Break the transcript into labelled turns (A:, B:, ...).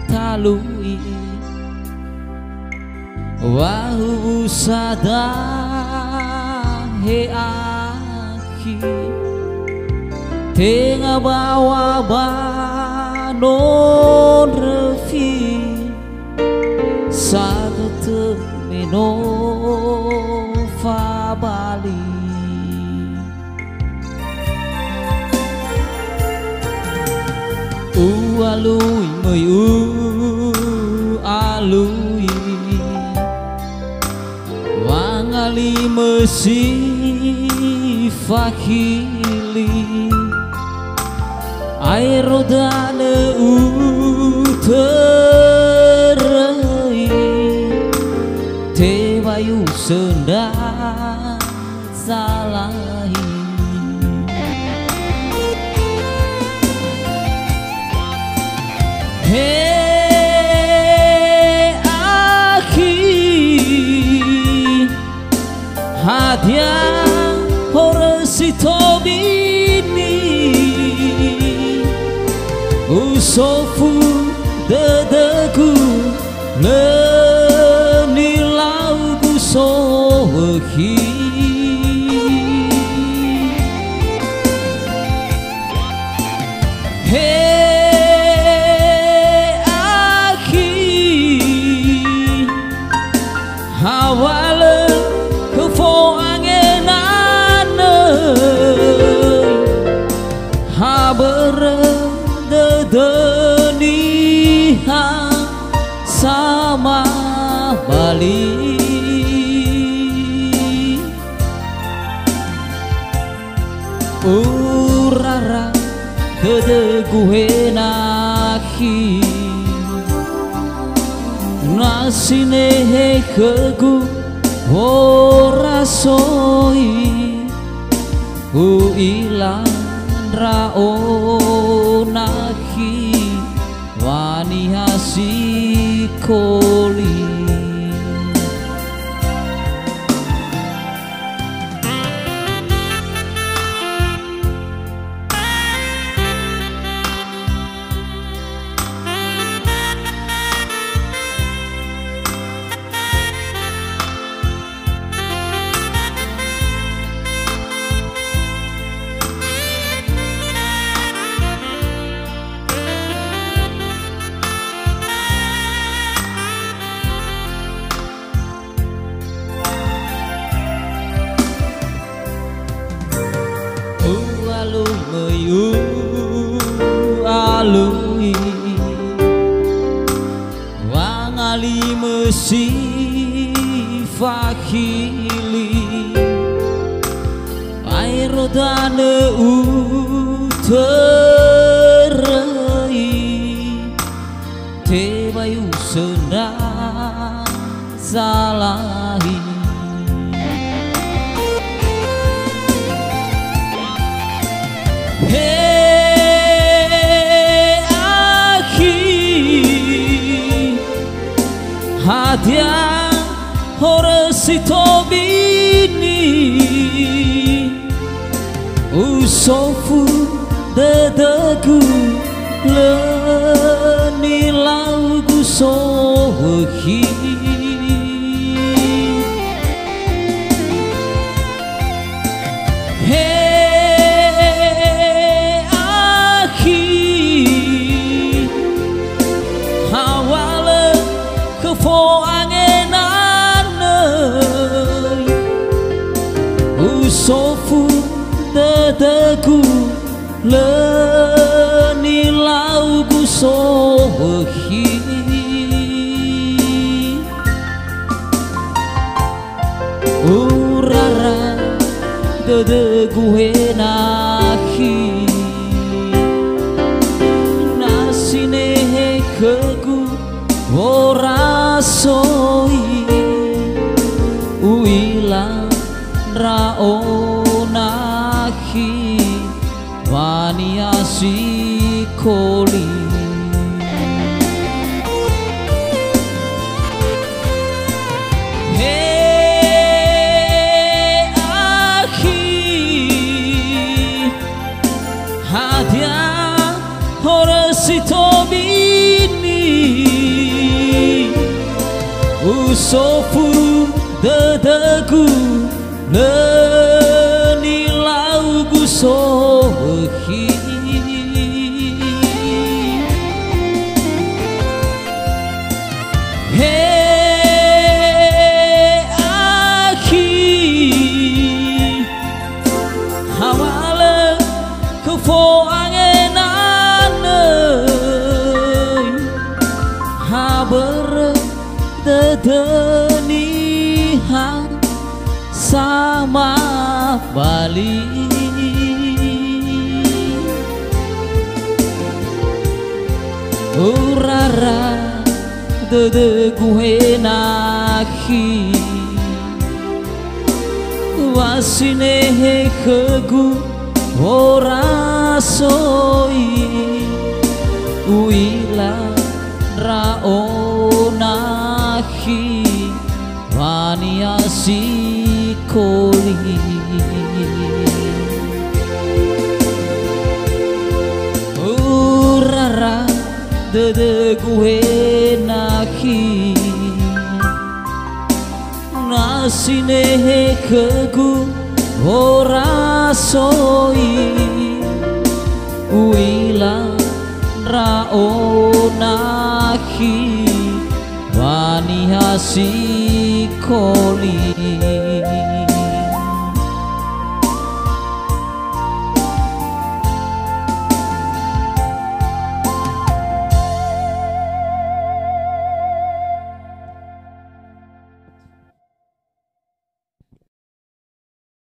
A: talui wahu sada he aki tengah bawa banon refi satu temeno fabali alui mời alui wangali mesi fakili airodane uterai tewayu sendang salahi Hei aki hadiah horesito bini usofu dedeku lenilau gusohi Hawale kefo angenane habere dedeniha sama Bali urara dede guhenaki nasine hekegu ora soi ilang raonaki wani hasikoli alui wangali mesi fakili airodane uterai tebayu sendang salahi hadiah horesito bini usofu dedeku lenilau gusohi Hei aki hawale kefo angenane usofu dedeku lenilau gusohi urara dede guhenaki nasine hekegu ora soi uilang raonaki wani asikoli sofu dedeku leni laugu sohi Fo angenanei haber dedenihan sama Bali urara dede gue nahi wasine kegu ora soi uila raonahi wania sikoli urara dede gue nahi nasine kegu ora soi uila raonahi wani hasikoli